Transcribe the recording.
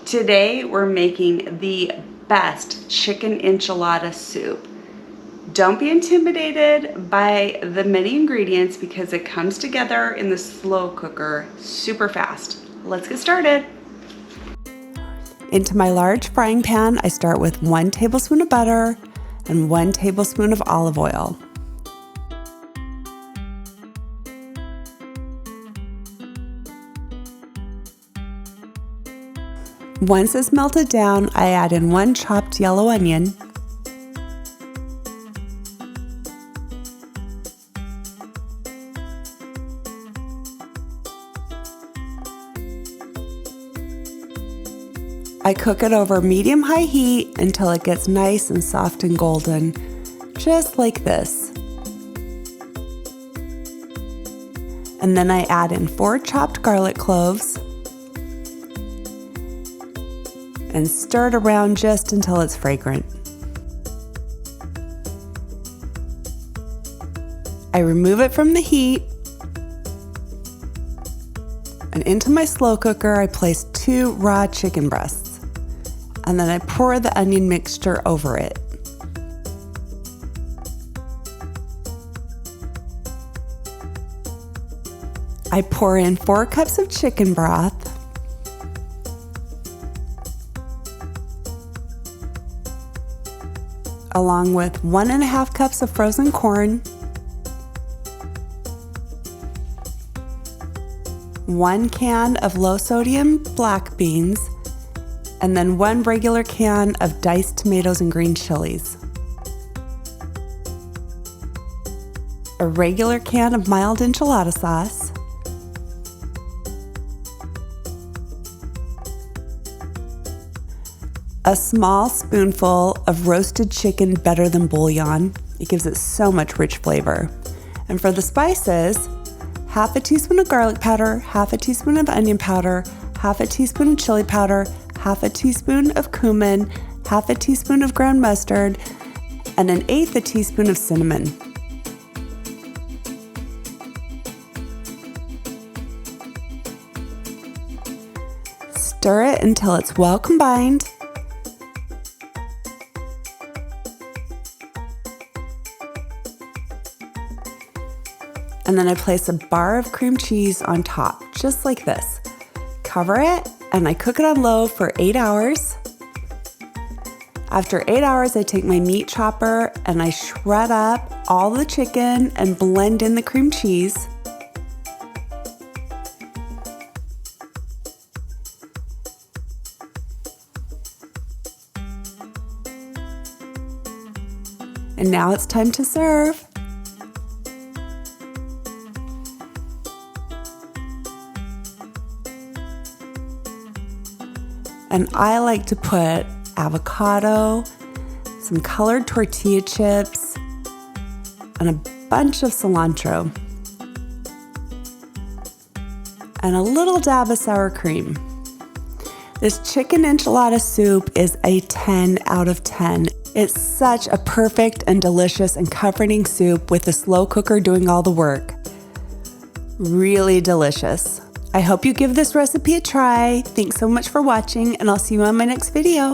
Today we're making the best chicken enchilada soup. Don't be intimidated by the many ingredients because it comes together in the slow cooker super fast. Let's get started. Into my large frying pan, I start with 1 tablespoon of butter and 1 tablespoon of olive oil. Once it's melted down, I add in 1 chopped yellow onion, I cook it over medium-high heat until it gets nice and soft and golden, just like this. And then I add in 4 chopped garlic cloves and stir it around just until it's fragrant. I remove it from the heat, and into my slow cooker I place 2 raw chicken breasts, and then I pour the onion mixture over it. I pour in 4 cups of chicken broth, along with 1.5 cups of frozen corn, 1 can of low-sodium black beans, and then 1 regular can of diced tomatoes and green chilies, a regular can of mild enchilada sauce, a small spoonful of roasted chicken better than bouillon. It gives it so much rich flavor. And for the spices, 1/2 teaspoon of garlic powder, 1/2 teaspoon of onion powder, 1/2 teaspoon of chili powder, 1/2 teaspoon of cumin, 1/2 teaspoon of ground mustard, and 1/8 teaspoon of cinnamon. Stir it until it's well combined. And then I place a bar of cream cheese on top, just like this. Cover it, and I cook it on low for 8 hours. After 8 hours, I take my meat chopper and I shred up all the chicken and blend in the cream cheese. And now it's time to serve. And I like to put avocado, some colored tortilla chips, and a bunch of cilantro, and a little dab of sour cream. This chicken enchilada soup is a 10 out of 10. It's such a perfect and delicious and comforting soup with the slow cooker doing all the work. Really delicious. I hope you give this recipe a try. Thanks so much for watching, and I'll see you on my next video.